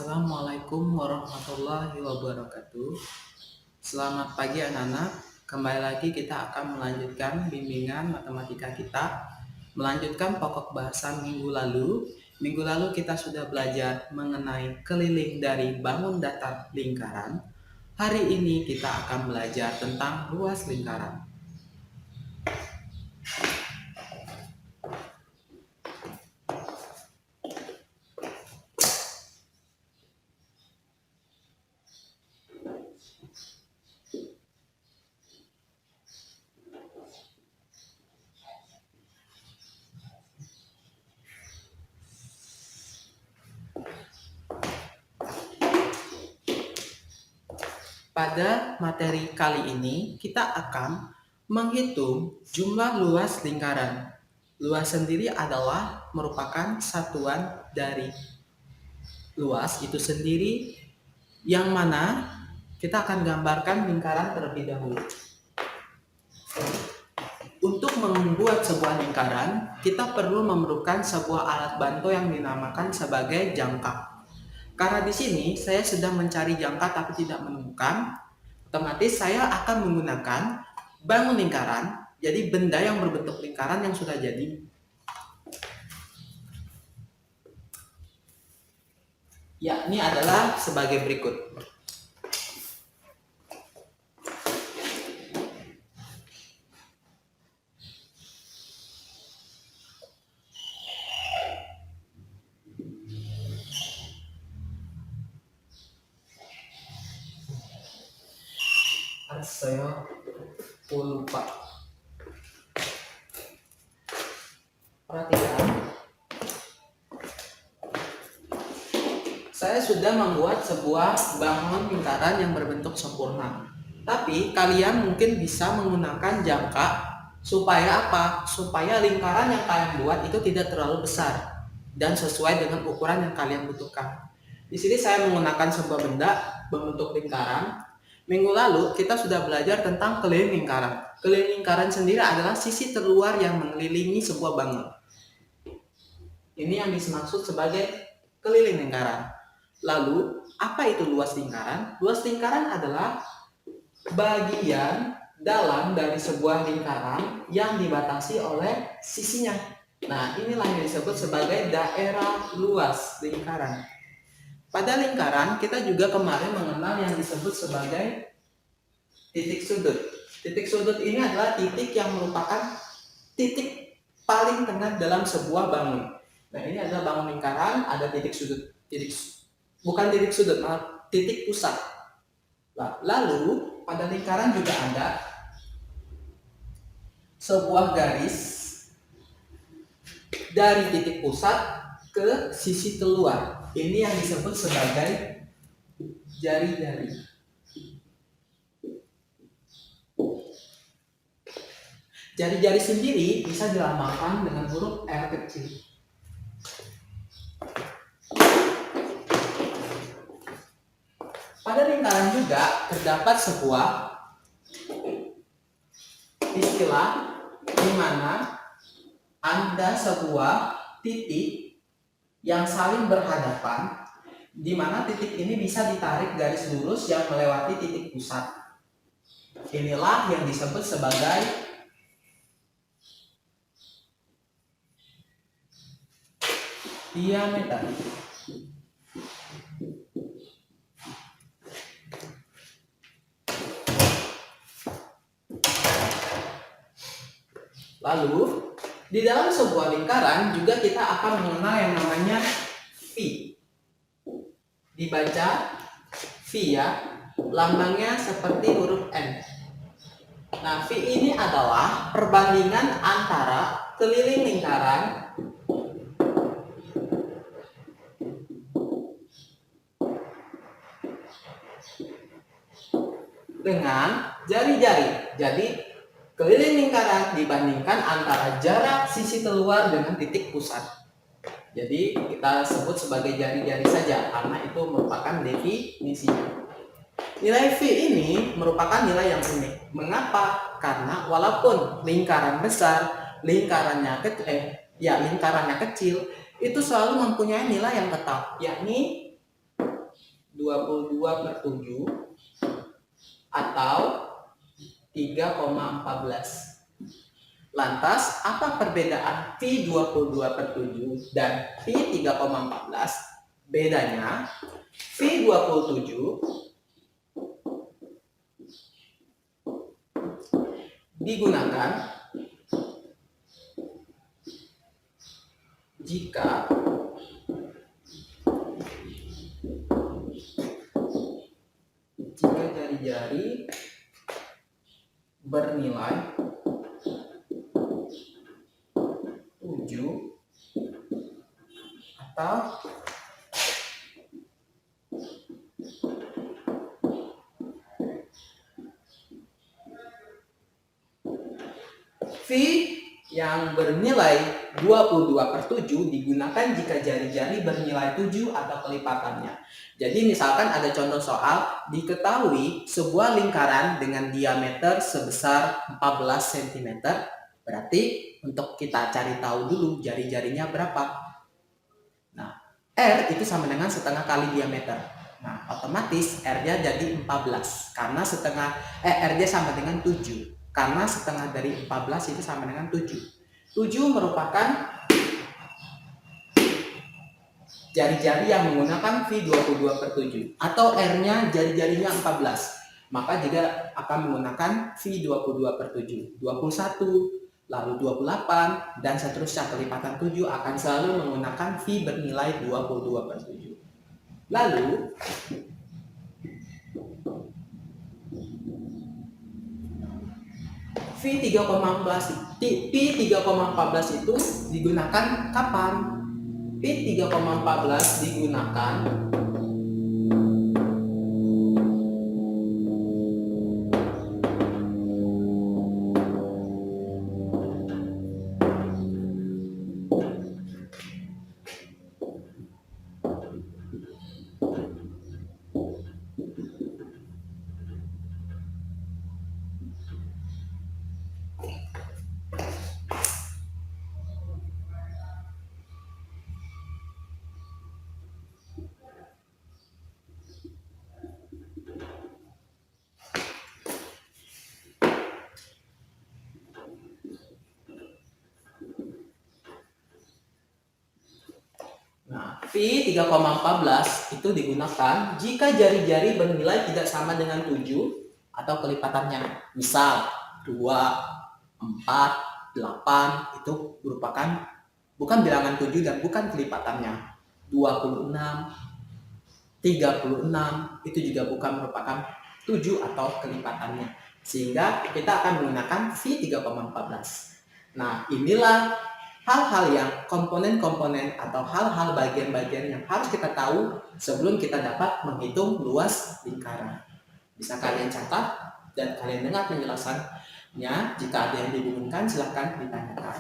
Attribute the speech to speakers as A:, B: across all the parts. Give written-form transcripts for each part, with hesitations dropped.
A: Assalamualaikum warahmatullahi wabarakatuh. Selamat pagi anak-anak. Kembali lagi kita akan melanjutkan bimbingan matematika kita. Melanjutkan pokok bahasan minggu lalu. Minggu lalu kita sudah belajar mengenai keliling dari bangun datar lingkaran. Hari ini kita akan belajar tentang luas lingkaran. Pada materi kali ini, kita akan menghitung jumlah luas lingkaran. Luas sendiri adalah merupakan satuan dari luas itu sendiri, yang mana kita akan gambarkan lingkaran terlebih dahulu. Untuk membuat sebuah lingkaran, kita perlu memerlukan sebuah alat bantu yang dinamakan sebagai jangka. Karena di sini saya sedang mencari jangka tapi tidak menemukan, otomatis saya akan menggunakan bangun lingkaran, jadi benda yang berbentuk lingkaran yang sudah jadi. Yakni adalah sebagai berikut. Saya lupa. Perhatikan, saya sudah membuat sebuah bangun lingkaran yang berbentuk sempurna. Tapi kalian mungkin bisa menggunakan jangka supaya apa? Supaya lingkaran yang kalian buat itu tidak terlalu besar dan sesuai dengan ukuran yang kalian butuhkan. Di sini saya menggunakan sebuah benda berbentuk lingkaran. Minggu lalu kita sudah belajar tentang keliling lingkaran. Keliling lingkaran sendiri adalah sisi terluar yang mengelilingi sebuah bangun. Ini yang dimaksud sebagai keliling lingkaran. Lalu, apa itu luas lingkaran? Luas lingkaran adalah bagian dalam dari sebuah lingkaran yang dibatasi oleh sisinya. Nah, inilah yang disebut sebagai daerah luas lingkaran. Pada lingkaran, kita juga kemarin mengenal yang disebut sebagai titik sudut. Titik sudut ini adalah titik yang merupakan titik paling tengah dalam sebuah bangun. Nah, ini adalah bangun lingkaran, ada titik sudut. Bukan titik sudut, malah titik pusat. Lalu, pada lingkaran juga ada sebuah garis dari titik pusat ke sisi keluar. Ini yang disebut sebagai jari-jari. Jari-jari sendiri bisa dilambangkan dengan huruf R kecil. Pada lingkaran juga terdapat sebuah istilah di mana ada sebuah titik yang saling berhadapan, di mana titik ini bisa ditarik garis lurus yang melewati titik pusat. Inilah yang disebut sebagai diameter. Lalu, di dalam sebuah lingkaran juga kita akan mengenal yang namanya phi. Dibaca phi ya, lambangnya seperti huruf N. Nah, phi ini adalah perbandingan antara keliling lingkaran dengan jari-jari. Jadi, keliling lingkaran dibandingkan antara jarak sisi keluar dengan titik pusat. Jadi kita sebut sebagai jari-jari saja karena itu merupakan definisinya. Nilai V ini merupakan nilai yang unik. Mengapa? Karena walaupun lingkaran besar, lingkarannya kecil, itu selalu mempunyai nilai yang tetap, yakni 22/7 atau 3,14. Lantas, apa perbedaan Pi 22/7 dan Pi 3,14? Bedanya, Pi 27 digunakan jika jari-jari bernilai 7 atau V yang bernilai 22/7 digunakan jika jari-jari bernilai 7 atau kelipatannya. Jadi misalkan ada contoh soal, diketahui sebuah lingkaran dengan diameter sebesar 14 cm. Berarti untuk kita cari tahu dulu jari-jarinya berapa. Nah, R itu sama dengan setengah kali diameter. Nah, otomatis R-nya jadi 14 karena R-nya sama dengan 7. Karena setengah dari 14 itu sama dengan 7. 7 merupakan jari-jari yang menggunakan V 22/7 atau R-nya jari-jarinya 14. Maka juga akan menggunakan V 22/7. 21, lalu 28, dan seterusnya kelipatan 7 akan selalu menggunakan V bernilai 22/7. Lalu Pi 3,14 itu digunakan kapan? Pi 3,14 digunakan Pi 3,14 itu digunakan jika jari-jari bernilai tidak sama dengan 7 atau kelipatannya. Misal 2, 4, 8 itu merupakan bukan bilangan 7 dan bukan kelipatannya. 26, 36 itu juga bukan merupakan 7 atau kelipatannya. Sehingga kita akan menggunakan Pi 3,14. Nah, inilah hal-hal yang komponen-komponen atau hal-hal bagian-bagian yang harus kita tahu sebelum kita dapat menghitung luas lingkaran. Bisa kalian catat dan kalian dengar penjelasannya. Jika ada yang dibingungkan, silahkan ditanyakan.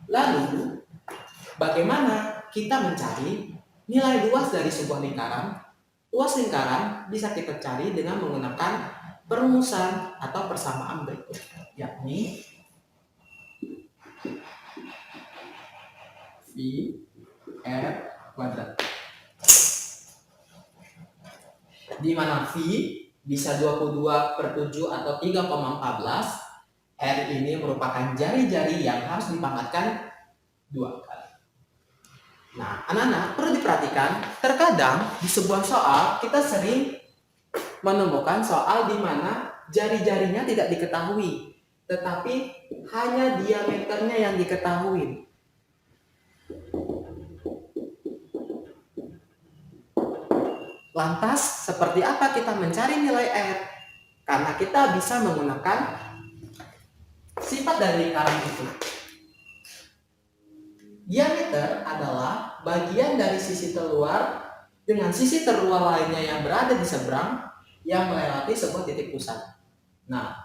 A: Lalu, bagaimana kita mencari nilai luas dari sebuah lingkaran? Luas lingkaran bisa kita cari dengan menggunakan perumusan atau persamaan berikut, yakni V R kuadrat, di mana V bisa 22/7 atau 3,14. R ini merupakan jari-jari yang harus dipangkatkan 2 kali. Nah, anak-anak perlu diperhatikan, terkadang di sebuah soal kita sering menemukan soal di mana jari-jarinya tidak diketahui, tetapi hanya diameternya yang diketahui. Lantas, seperti apa kita mencari nilai R? Karena kita bisa menggunakan sifat dari lingkaran itu. Diameter adalah bagian dari sisi terluar dengan sisi terluar lainnya yang berada di seberang yang melewati sebuah titik pusat. Nah,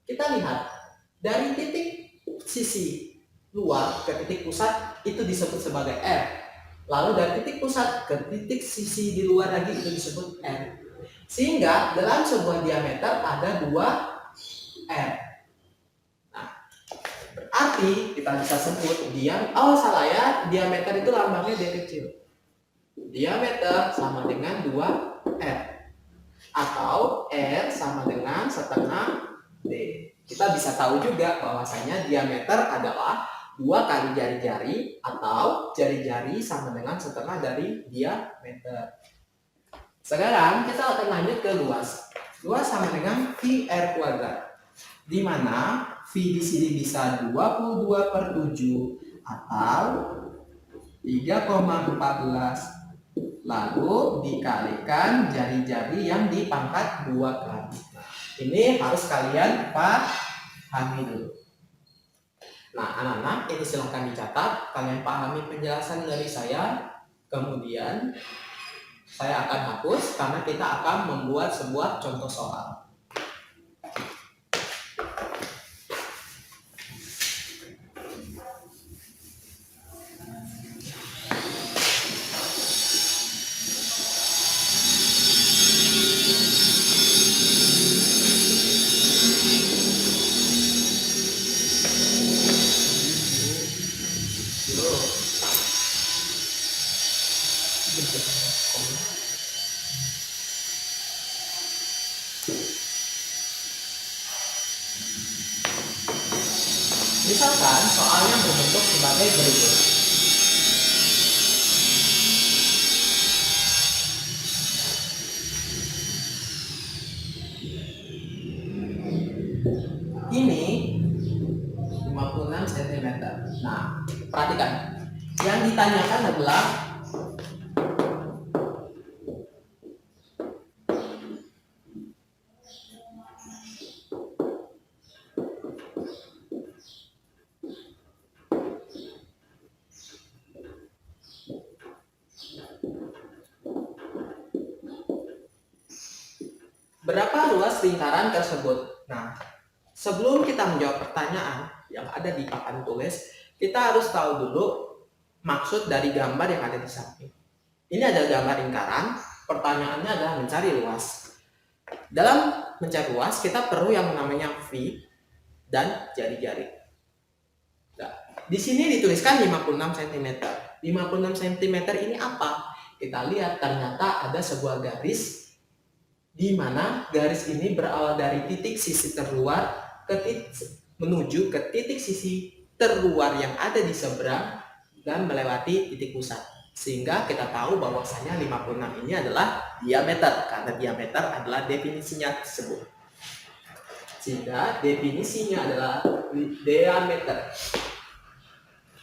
A: kita lihat dari titik sisi luar ke titik pusat itu disebut sebagai R. Lalu dari titik pusat ke titik sisi di luar lagi itu disebut R. Sehingga dalam sebuah diameter ada 2 R. Nah, berarti kita bisa sebut diameter itu lambangnya D kecil. Diameter sama dengan 2R. Atau R sama dengan setengah D. Kita bisa tahu juga bahwasanya diameter adalah 2 kali jari-jari atau jari-jari sama dengan setengah dari diameter. Sekarang kita akan lanjut ke luas. Luas sama dengan VR kuadrat. Di mana V di sini bisa 22/7 atau 3,14, lalu dikalikan jari-jari yang dipangkat 2 kali. Nah, ini harus kalian pahami dulu. Nah, anak-anak, ini silahkan dicatat. Kalian pahami penjelasan dari saya. Kemudian saya akan hapus karena kita akan membuat sebuah contoh soal. Misalkan soalnya berbentuk sebagai berikut. Ini 56 cm. Nah, perhatikan. Yang ditanyakan adalah berapa luas lingkaran tersebut. Nah, sebelum kita menjawab pertanyaan yang ada di papan tulis, kita harus tahu dulu maksud dari gambar yang ada di samping. Ini adalah gambar lingkaran, pertanyaannya adalah mencari luas. Dalam mencari luas, kita perlu yang namanya V dan jari-jari. Nah, di sini dituliskan 56 cm. 56 cm ini apa? Kita lihat ternyata ada sebuah garis di mana garis ini berawal dari titik sisi terluar menuju ke titik sisi terluar yang ada di seberang dan melewati titik pusat. Sehingga kita tahu bahwasanya 56 ini adalah diameter karena diameter adalah definisinya tersebut. Sehingga definisinya adalah diameter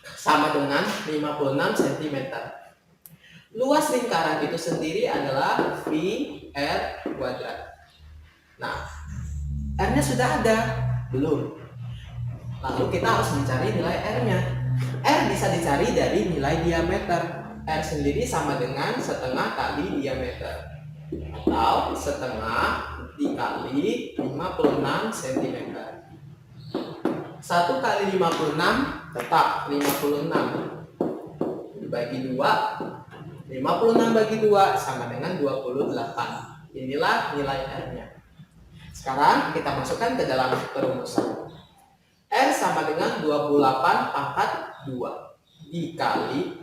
A: sama dengan 56 cm. Luas lingkaran itu sendiri adalah VR kuadrat. Nah, R-nya sudah ada? Belum. Lalu kita harus mencari nilai R-nya. R bisa dicari dari nilai diameter. R sendiri sama dengan setengah kali diameter. Atau setengah dikali 56 cm. 1 kali 56 tetap 56. Dibagi 2. 56 bagi 2 sama dengan 28. Inilah nilai R-nya. Sekarang kita masukkan ke dalam perumusan. R sama dengan 28 pangkat 2 dikali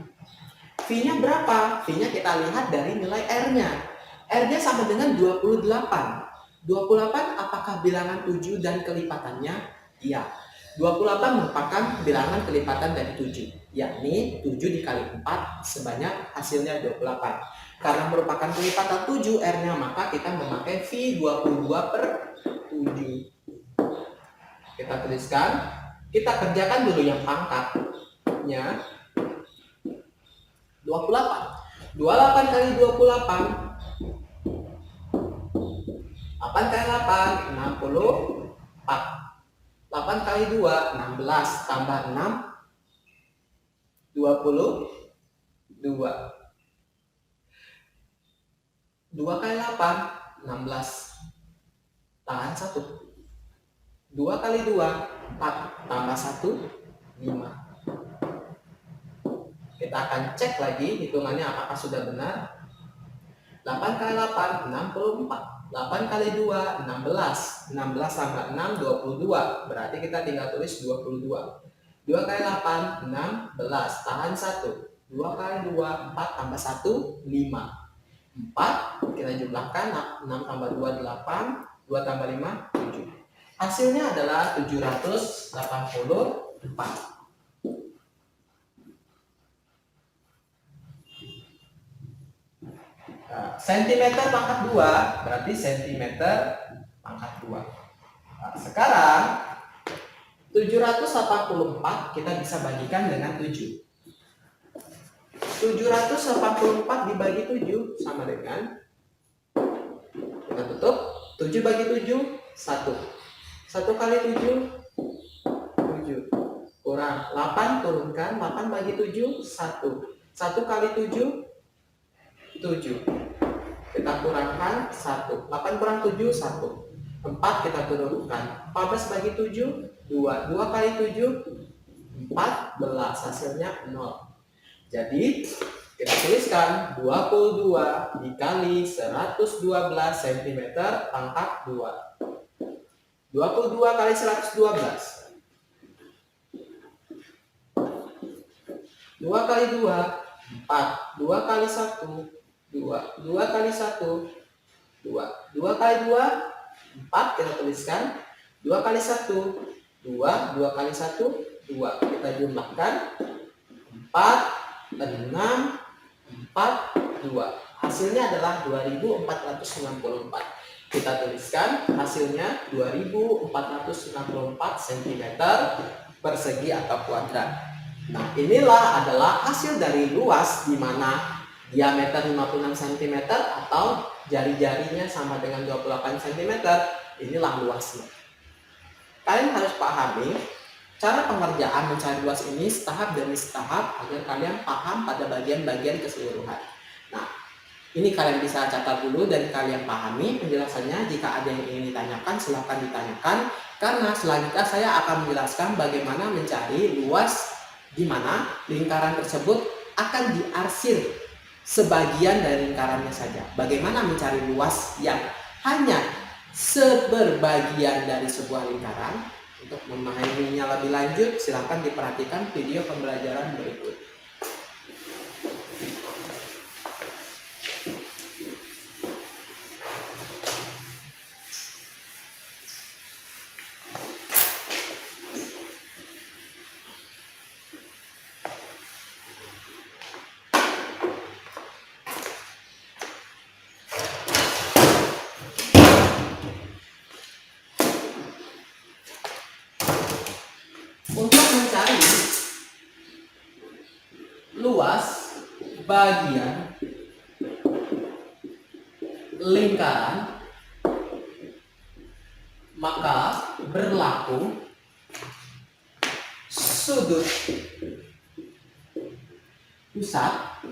A: V-nya berapa? V-nya kita lihat dari nilai R-nya. R-nya sama dengan 28. 28 apakah bilangan 7 dan kelipatannya? Iya. 28 merupakan bilangan kelipatan dari 7, yakni 7 dikali 4 sebanyak hasilnya 28. Karena merupakan kelipatan 7 R-nya, maka kita memakai V 22/7. Kita tuliskan, kita kerjakan dulu yang pangkatnya 28. 28 kali 28. 8 kali 8, 64. 8 kali 2, 16, tambah 6, 22. 2 kali 8, 16. Tahan 1. 2 kali 2, 4, tambah 1, 5. Kita akan cek lagi hitungannya apakah sudah benar. 8 kali 8, 64. 8 kali 2, 16. 16 tambah 6, 22. Berarti kita tinggal tulis 22. 2 kali 8, 16. Tahan 1. 2 kali 2, 4 tambah 1, 5. 4, kita jumlahkan, 6 tambah 2, 8, 2 tambah 5, 7. Hasilnya adalah 784. Nah, sentimeter pangkat 2 berarti sentimeter pangkat 2. Nah, sekarang 784 kita bisa bagikan dengan 7. 784 dibagi 7 sama dengan, kita tutup, 7 bagi 7, 1. 1 kali 7, 7. Kurang 8, turunkan, 8 bagi 7, 1. 1 kali 7, 7. Kita kurangkan 1. 8 kurang 7, 1. 4 kita turunkan. 14 bagi 7, 2. 2 kali 7, 14. Hasilnya 0. Jadi kita tuliskan 22 dikali 112 cm pangkat 2. 22 kali 112. 2 kali 2, 4. 2 kali 1, 2. 2 kali 1, 2. 2 kali 2, 4. Kita tuliskan 2 kali 1, 2. 2 kali 1, 2. Kita jumlahkan 4, 6, 4, 2. Hasilnya adalah 2464. Kita tuliskan hasilnya 2464 cm persegi atau kuadrat. Nah, inilah adalah hasil dari luas di mana diameter 56 cm atau jari-jarinya sama dengan 28 cm. Inilah luasnya. Kalian harus pahami cara pengerjaan mencari luas ini setahap demi setahap agar kalian paham pada bagian-bagian keseluruhan. Nah, ini kalian bisa catat dulu dan kalian pahami penjelasannya. Jika ada yang ingin ditanyakan, silahkan ditanyakan. Karena selanjutnya saya akan menjelaskan bagaimana mencari luas di mana lingkaran tersebut akan diarsir sebagian dari lingkarannya saja. Bagaimana mencari luas yang hanya seberbagian dari sebuah lingkaran. Untuk memahaminya lebih lanjut, silahkan diperhatikan video pembelajaran berikut. Untuk mencari luas bagian lingkaran, maka berlaku sudut pusat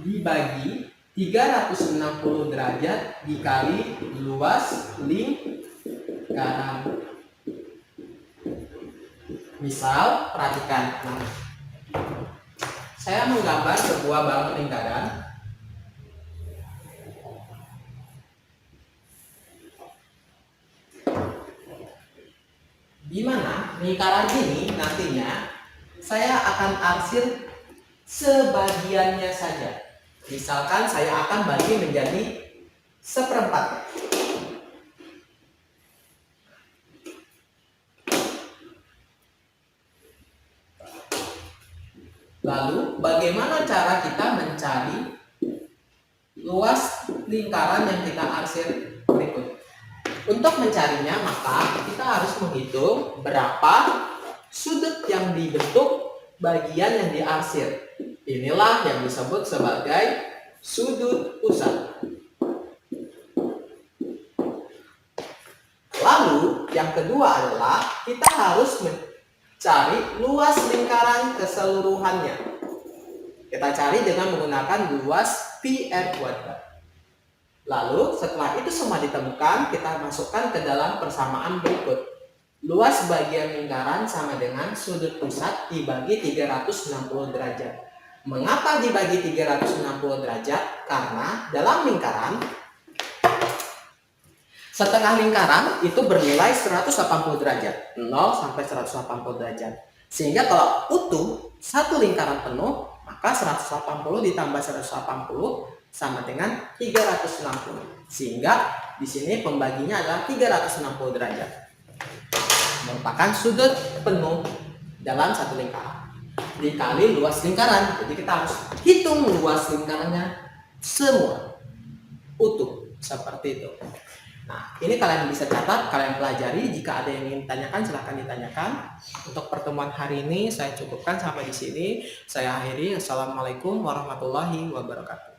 A: dibagi 360 derajat dikali luas lingkaran. Misal, perhatikan. Nah, saya menggambar sebuah balon lingkaran. Di mana lingkaran ini nantinya saya akan arsir sebagiannya saja. Misalkan saya akan bagi menjadi seperempat. Lalu bagaimana cara kita mencari luas lingkaran yang kita arsir berikut? Untuk mencarinya maka kita harus menghitung berapa sudut yang dibentuk bagian yang diarsir. Inilah yang disebut sebagai sudut pusat. Lalu yang kedua adalah kita harus cari luas lingkaran keseluruhannya. Kita cari dengan menggunakan luas pi r kuadrat. Lalu setelah itu semua ditemukan, kita masukkan ke dalam persamaan berikut. Luas bagian lingkaran sama dengan sudut pusat dibagi 360 derajat. Mengapa dibagi 360 derajat? Karena dalam lingkaran, setengah lingkaran itu bernilai 180 derajat, 0 sampai 180 derajat. Sehingga kalau utuh satu lingkaran penuh, maka 180 ditambah 180 sama dengan 360. Sehingga di sini pembaginya adalah 360 derajat. Merupakan sudut penuh dalam satu lingkaran dikali luas lingkaran. Jadi kita harus hitung luas lingkarannya semua utuh seperti itu. Nah, ini kalian bisa catat, kalian pelajari. Jika ada yang ingin ditanyakan, silahkan ditanyakan. Untuk pertemuan hari ini saya cukupkan sampai di sini. Saya akhiri. Assalamualaikum warahmatullahi wabarakatuh.